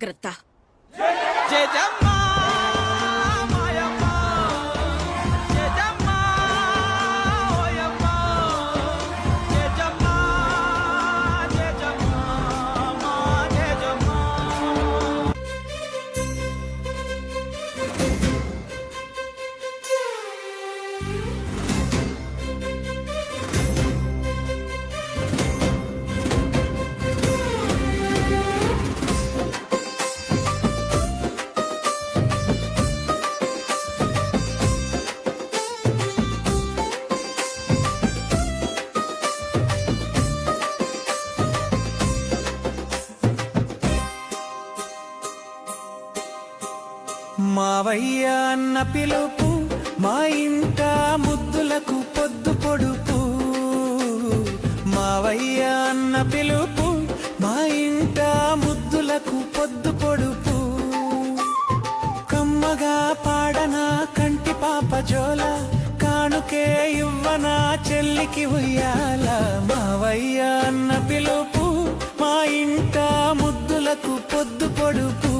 జాగ్రత్త. జేజమ్మా మాయమ్మా జేజమ్మా ఓయమ్మా జేజమ్మా జేజమ్మా మా జేజమ్మా. మావయ్య అన్న పిలుపు మా ఇంట ముద్దులకు పొద్దు పొడుపు. మావయ్య అన్న పిలుపు మా ఇంట ముద్దులకు పొద్దు పొడుపు. కమ్మగా పాడనా కంటి పాప జోల కానుకే ఇవ్వనా చెల్లికి ఉయ్యాల. మావయ్య అన్న పిలుపు మా ఇంట ముద్దులకు పొద్దు పొడుపు.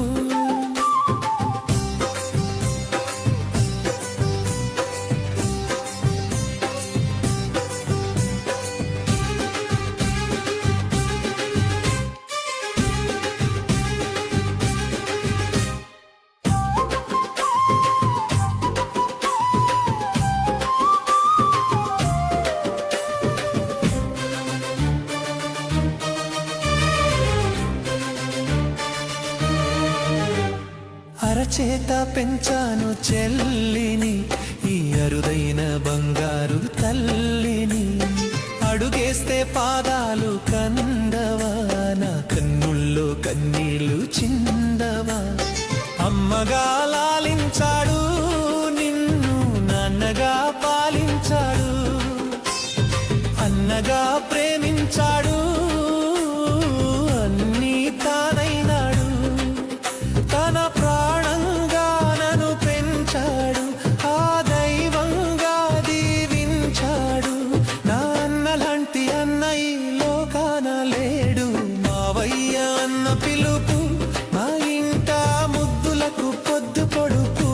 అరచేత పెంచాను చెల్లిని ఈ అరుదైన బంగారు తల్లిని. అడుగేస్తే పాదాలు కందవా నా కన్నుల్లో కన్నీళ్లు చిందవా. అమ్మగా లాలించాడు నిన్ను నాన్నగా పాలించాడు. అన్నగా ప్రేమించాడు అన్నీ తానైనాడు. తన ప్రాణంగా నన్ను పెంచాడు ఆ దైవంగా దీవించాడు. నా అన్నలాంటి అన్న ఈ లోకాన లేడు. మావయ్య అన్న పిలుపు మా ఇంట ముద్దులకు పొద్దు పొడుపు.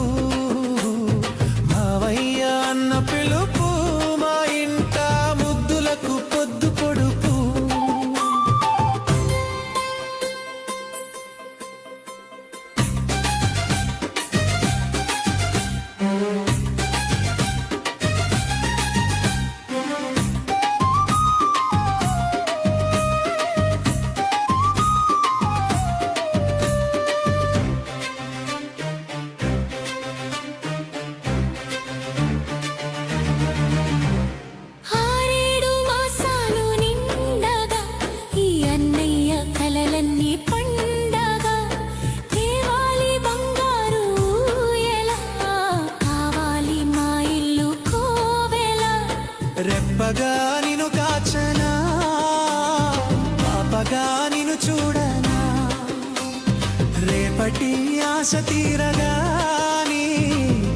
మావయ్య అన్న పిలుపు మా ఇంట ముద్దులకు పొద్దు పొడుపు. ఆరేడు మాసాలు నిండగా ఈ అన్నయ్య కలలన్నీ పండగా. తేవాలి బంగారు ఎలా కావాలి మా ఇల్లు కోవెలా. రెప్పగా నిన్ను కాచనా పాపగా నిన్ను చూడనా. రేపటి ఆశ తీరగా నీ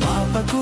పాపకు